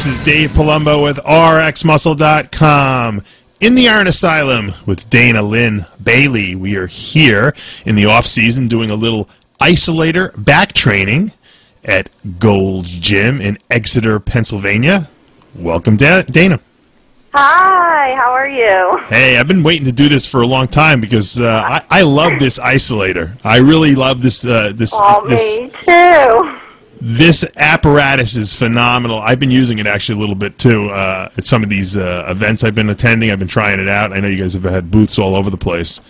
This is Dave Palumbo with RXMuscle.com. In the Iron Asylum with Dana Linn Bailey. We are here in the off-season doing a little Isolator back training at Gold's Gym in Exeter, Pennsylvania. Welcome, Dana. Hi, how are you? Hey, I've been waiting to do this for a long time because I love this Isolator. I really love this. Me too. This apparatus is phenomenal. I've been using it actually a little bit too at some of these events I've been attending. I've been trying it out. I know you guys have had booths all over the place.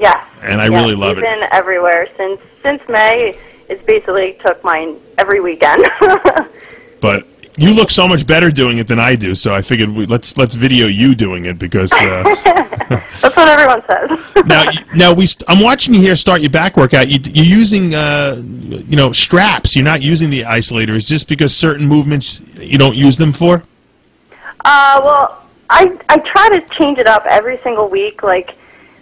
Yeah. And I really love it. We've been everywhere since May. It's basically took mine every weekend. But you look so much better doing it than I do, so I figured let's video you doing it because that's what everyone says. now I'm watching you here start your back workout. You're using straps. You're not using the Isolator. Is this because certain movements you don't use them for? Well, I try to change it up every single week. Like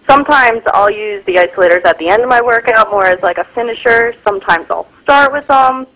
sometimes I'll use the Isolators at the end of my workout more as like a finisher. Sometimes I'll start with them.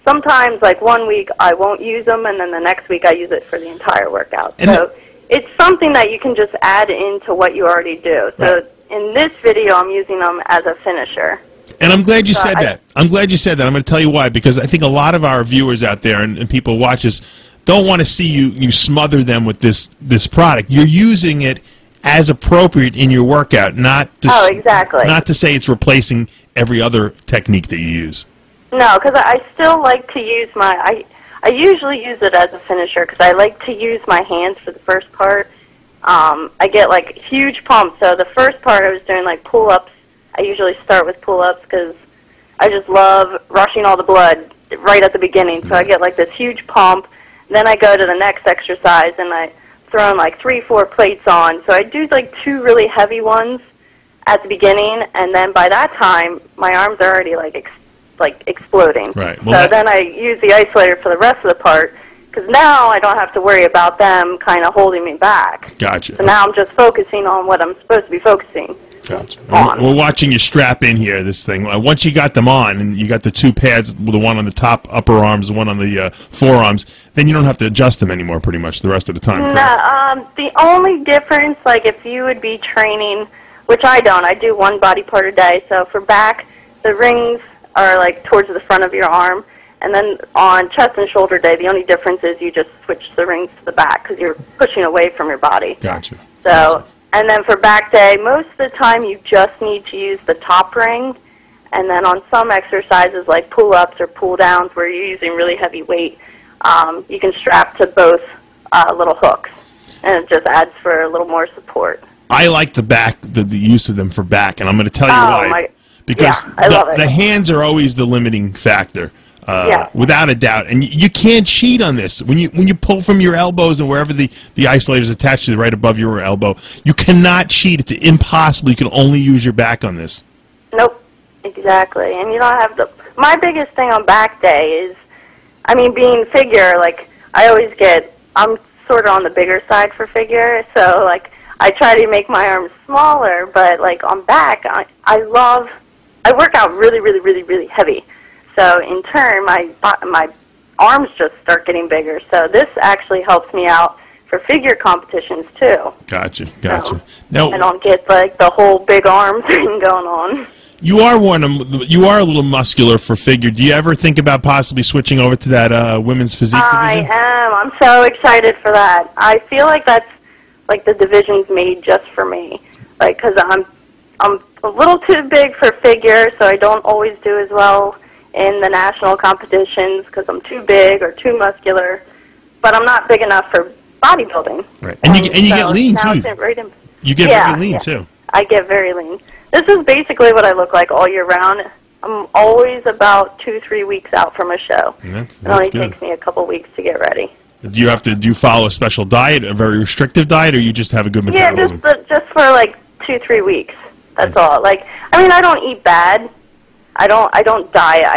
Sometimes, like one week, I won't use them, and then the next week I use it for the entire workout. So it's something that you can just add into what you already do. So in this video, I'm using them as a finisher. And I'm glad you said that. I'm glad you said that. I'm going to tell you why, because I think a lot of our viewers out there and people who watch us don't want to see you smother them with this product. You're using it as appropriate in your workout, not to say it's replacing every other technique that you use. No, because I still like to use I usually use it as a finisher because I like to use my hands for the first part. I get like huge pumps. So the first part I was doing like pull-ups. I usually start with pull-ups because I just love rushing all the blood right at the beginning. So I get like this huge pump. Then I go to the next exercise and I throw in like 3-4 plates on. So I do like 2 really heavy ones at the beginning, and then by that time my arms are already like exploding. Right. Well, so then I use the Isolator for the rest of the part because now I don't have to worry about them kind of holding me back. Gotcha. So now I'm just focusing on what I'm supposed to be focusing on. We're watching you strap in here, this thing. Once you got them on and you got the 2 pads, the one on the top upper arms, the one on the forearms, then you don't have to adjust them anymore pretty much the rest of the time, correct? The only difference, like if you would be training, which I don't, I do 1 body part a day. So for back, the rings are like towards the front of your arm, and then on chest and shoulder day, the only difference is you just switch the rings to the back because you're pushing away from your body. Gotcha. So, and then for back day, most of the time you just need to use the top ring, and then on some exercises like pull-ups or pull-downs where you're using really heavy weight, you can strap to both little hooks, and it just adds for a little more support. I like the use of them for back, and I'm going to tell you why. Because the hands are always the limiting factor, without a doubt. And you can't cheat on this. When you pull from your elbows and wherever the Isolator is attached to, right above your elbow, you cannot cheat. It's impossible. You can only use your back on this. Nope, exactly. And you don't have to. My biggest thing on back day is, I mean, being figure, like, I'm sort of on the bigger side for figure, so, like, I try to make my arms smaller, but, like, on back, I work out really, really, really, really heavy. So in turn, my arms just start getting bigger. So this actually helps me out for figure competitions too. Gotcha. So Now, I don't get like the whole big arm thing going on. You are a little muscular for figure. Do you ever think about possibly switching over to that women's physique division? I am. I'm so excited for that. I feel like that's like the division's made just for me. Like, because I'm a little too big for figure, so I don't always do as well in the national competitions because I'm too big or too muscular. But I'm not big enough for bodybuilding. Right, and you get lean too. You get very lean too. I get very lean. This is basically what I look like all year round. I'm always about 2-3 weeks out from a show. That's it only good. takes me a couple weeks to get ready. Do you follow a special diet, a very restrictive diet, or you just have a good metabolism? Yeah, just for like 2-3 weeks. That's all. Like, I mean, I don't eat bad. I don't diet.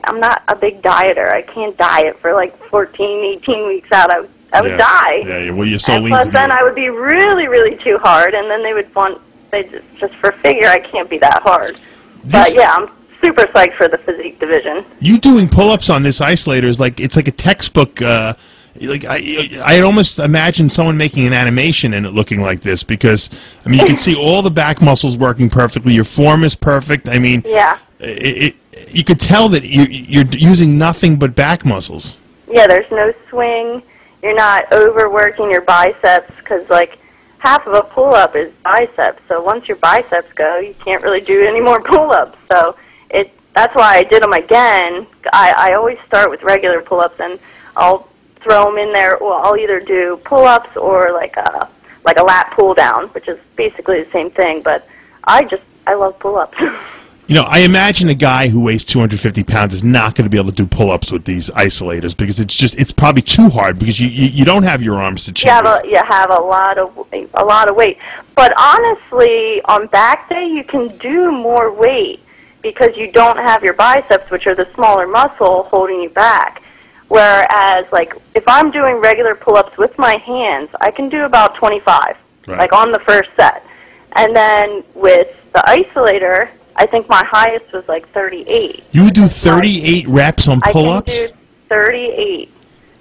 I'm not a big dieter. I can't diet for like 14, 18 weeks out. I would die. Yeah, well, you're so lean. Plus, then I would be really, really too hard, and then they just for figure, I can't be that hard. But yeah, I'm super psyched for the physique division. You doing pull-ups on this Isolator is it's like a textbook like I almost imagine someone making an animation and it looking like this, because I mean you can see all the back muscles working perfectly. Your form is perfect. I mean, yeah, you could tell that you're using nothing but back muscles. Yeah, there's no swing. You're not overworking your biceps, because like half of a pull-up is biceps. So once your biceps go, you can't really do any more pull-ups. So that's why I did them again. I always start with regular pull-ups, and I'll throw them in there. Well, I'll either do pull-ups or like a lat pull-down, which is basically the same thing. But I love pull-ups. You know, I imagine a guy who weighs 250 pounds is not going to be able to do pull-ups with these isolators, because it's probably too hard, because you don't have your arms to cheat with. You have a lot of weight. But honestly, on back day, you can do more weight because you don't have your biceps, which are the smaller muscle, holding you back. Whereas, like, if I'm doing regular pull-ups with my hands, I can do about 25, right, like on the first set. And then with the isolator, I think my highest was like 38. You would do 38 reps on pull-ups? I can do 38.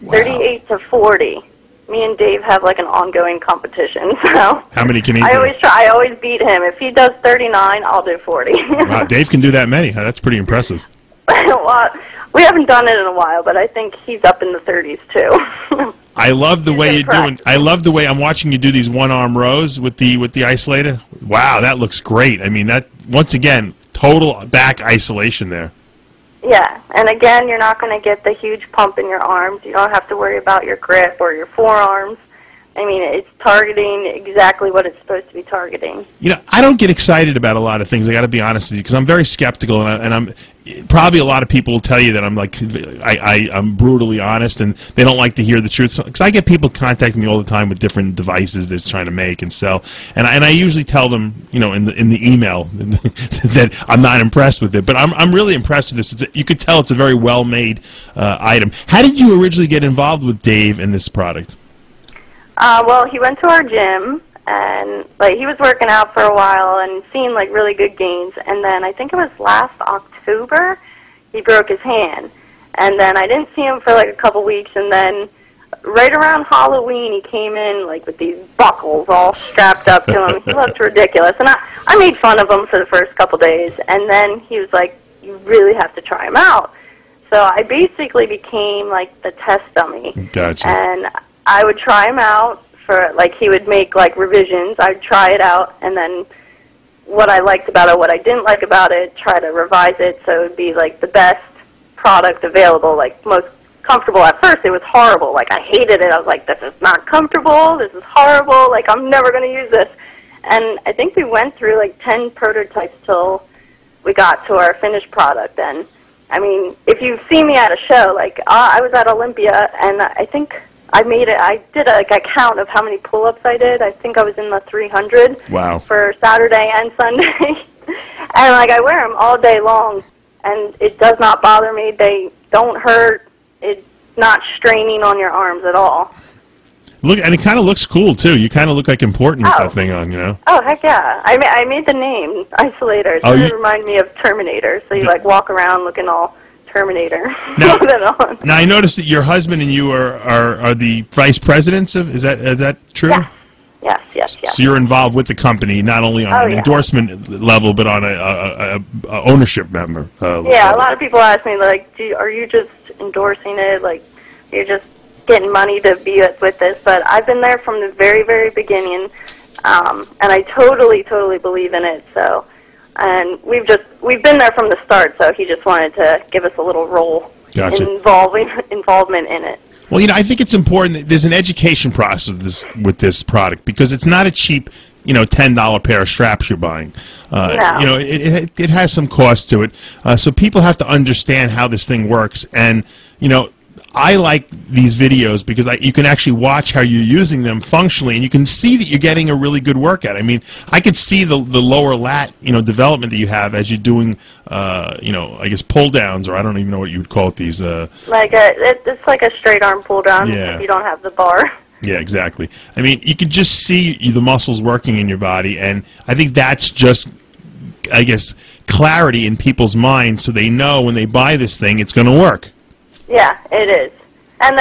Wow. 38 to 40. Me and Dave have like an ongoing competition. So how many can he do? I always beat him. If he does 39, I'll do 40. Wow, Dave can do that many. That's pretty impressive. Well, we haven't done it in a while, but I think he's up in the 30s too. I love the way you're doing. I love the way I'm watching you do these one-arm rows with the isolator. Wow, that looks great. I mean, that once again, total back isolation there. Yeah, and again, you're not going to get the huge pump in your arms. You don't have to worry about your grip or your forearms. I mean, it's targeting exactly what it's supposed to be targeting. You know, I don't get excited about a lot of things. I got to be honest with you, because I'm very skeptical, and I'm probably a lot of people will tell you that I'm like I'm brutally honest, and they don't like to hear the truth. Because I get people contacting me all the time with different devices they're trying to make and sell, and I usually tell them, you know, in the email that I'm not impressed with it. But I'm really impressed with this. You could tell it's a very well made item. How did you originally get involved with Dave and this product? Well, he went to our gym, and like he was working out for a while and seeing like really good gains. And then I think it was last October, he broke his hand. And then I didn't see him for like a couple weeks. And then right around Halloween, he came in like with these buckles all strapped up to him. He looked ridiculous. And I made fun of him for the first couple days. And then he was like, "You really have to try him out." So I basically became like the test dummy. Gotcha. And I would try him out for, like, he would make, like, revisions. I'd try it out, and then what I liked about it, what I didn't like about it, try to revise it so it would be, like, the best product available, like, most comfortable. At first, it was horrible. Like, I hated it. I was like, this is not comfortable. This is horrible. Like, I'm never going to use this. And I think we went through, like, 10 prototypes till we got to our finished product. And, I mean, if you see me at a show, like, I was at Olympia, and I think I did a count of how many pull-ups I did. I think I was in the 300. Wow. For Saturday and Sunday. And, like, I wear them all day long, and it does not bother me. They don't hurt. It's not straining on your arms at all. Look, and it kind of looks cool, too. You kind of look like important with that thing on, you know? Oh, heck yeah. I made the name, Isolator. It reminded me of Terminator. So you, like, walk around looking all Terminator. Now, now I noticed that your husband and you are the vice presidents of, is that true? Yes. So you're involved with the company, not only on an endorsement level, but on a ownership member. A lot of people ask me, like, are you just endorsing it? Like, you're just getting money to be with this? But I've been there from the very, very beginning, and I totally believe in it. So. And we've been there from the start, so he just wanted to give us a little role, involvement in it. Well, you know, I think it's important that there's an education process with this product, because it's not a cheap, you know, $10 pair of straps you're buying. No. You know, it has some cost to it, so people have to understand how this thing works. And you know, I like these videos because you can actually watch how you're using them functionally, and you can see that you're getting a really good workout. I mean, I could see the lower lat, you know, development that you have as you're doing, you know, I guess pull downs, or I don't even know what you would call it. These it's like a straight arm pull down if you don't have the bar. Yeah, exactly. I mean, you can just see the muscles working in your body, and I think that's just, I guess, clarity in people's minds, so they know when they buy this thing, it's going to work. Yeah, it is. And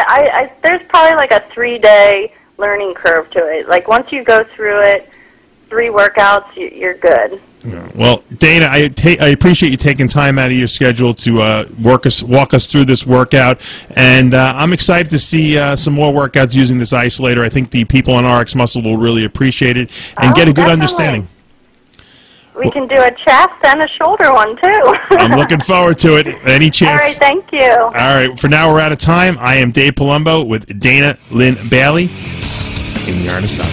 there's probably like a 3-day learning curve to it. Like once you go through it, 3 workouts, you're good. Yeah. Well, Dana, I appreciate you taking time out of your schedule to walk us through this workout, and I'm excited to see some more workouts using this Isolator. I think the people on RXMuscle will really appreciate it and get a good understanding. We can do a chest and a shoulder one, too. I'm looking forward to it. Any chance? All right, thank you. All right, for now we're out of time. I am Dave Palumbo with Dana Linn Bailey in the Art of Sound.